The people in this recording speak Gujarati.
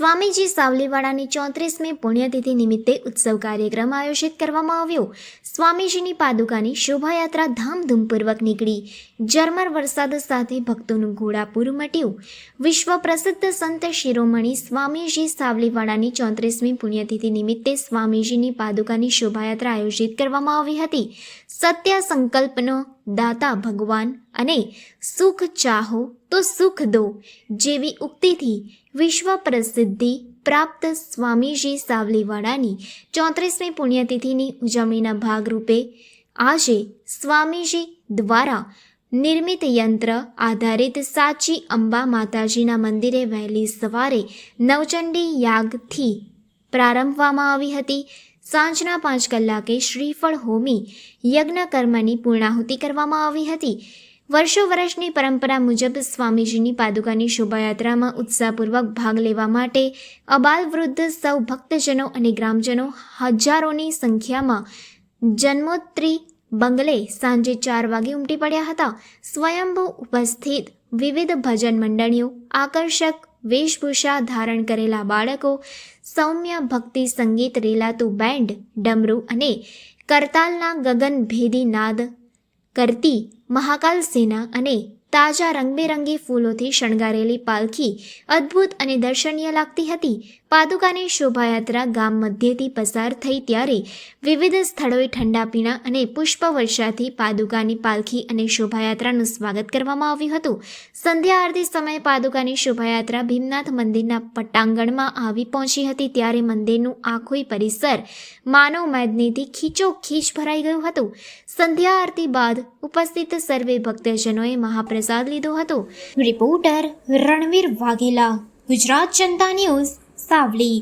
સ્વામીજી સાવલીવાડાની 34મી પુણ્યતિથિ નિમિત્તે ઉત્સવ કાર્યક્રમ આયોજિત કરવામાં આવ્યો। સ્વામીજીની પાદુકાની શોભાયાત્રા ધામધૂમપૂર્વક નીકળી। ઝરમર વરસાદ સાથે ભક્તોનું ઘોડાપૂર મટ્યું। વિશ્વ પ્રસિદ્ધ સંત શિરોમણી સ્વામીજી સાવલીવાડાની 34મી પુણ્યતિથિ નિમિત્તે સ્વામીજીની પાદુકાની શોભાયાત્રા આયોજિત કરવામાં આવી હતી। સત્ય સંકલ્પનો દાતા ભગવાન અને સુખ ચાહો તો સુખ દો જેવી ઉક્તિથી વિશ્વ પ્રસિદ્ધિ પ્રાપ્ત સ્વામીજી સાવલીવાડાની 34મી પુણ્યતિથિની ઉજવણીના ભાગરૂપે આજે સ્વામીજી દ્વારા નિર્મિત યંત્ર આધારિત સાચી અંબા માતાજીના મંદિરે વહેલી સવારે નવચંડી યાગથી પ્રારંભવામાં આવી હતી। સાંજના 5 કલાકે શ્રીફળ હોમી યજ્ઞ કર્મની પૂર્ણાહુતિ કરવામાં આવી હતી। વર્ષો વર્ષની પરંપરા મુજબ સ્વામીજીની પાદુકાની શોભાયાત્રામાં ઉત્સાહપૂર્વક ભાગ લેવા માટે અબાલ વૃદ્ધ સૌ ભક્તજનો અને ગ્રામજનો હજારોની સંખ્યામાં જન્મોત્રી બંગલે સાંજે 4 વાગે ઉમટી પડ્યા હતા। સ્વયંભૂ ઉપસ્થિત વિવિધ ભજન મંડળીઓ, આકર્ષક વેશભૂષા ધારણ કરેલા બાળકો, સૌમ્ય ભક્તિ સંગીત રેલાતું બેન્ડ, ડમરૂ અને કરતાલના ગગનભેદી નાદ કરતી મહાકાલ સેના અને તાજા રંગબેરંગી ફૂલોથી શણગારેલી પાલખી અદ્ભુત અને દર્શનીય લાગતી હતી। પાદુકાની શોભાયાત્રા ગામ મધ્યથી પસાર થઈ ત્યારે વિવિધ સ્થળોએ ઠંડા પીણા અને પુષ્પવર્ષાથી પાદુકાની પાલખી અને શોભાયાત્રાનું સ્વાગત કરવામાં આવ્યું હતું। સંધ્યા આરતી સમયે પાદુકાની શોભાયાત્રા ભીમનાથ મંદિરના પટાંગણમાં આવી પહોંચી હતી ત્યારે મંદિરનું આખું પરિસર માનવ મેદનીથી ખીચોખીચ ભરાઈ ગયું હતું। સંધ્યા આરતી બાદ ઉપસ્થિત સર્વે ભક્તજનોએ મહાપ્રસાદ લીધો હતો। રિપોર્ટર રણવીર વાઘેલા, ગુજરાત જનતા ન્યૂઝ, સાવલી।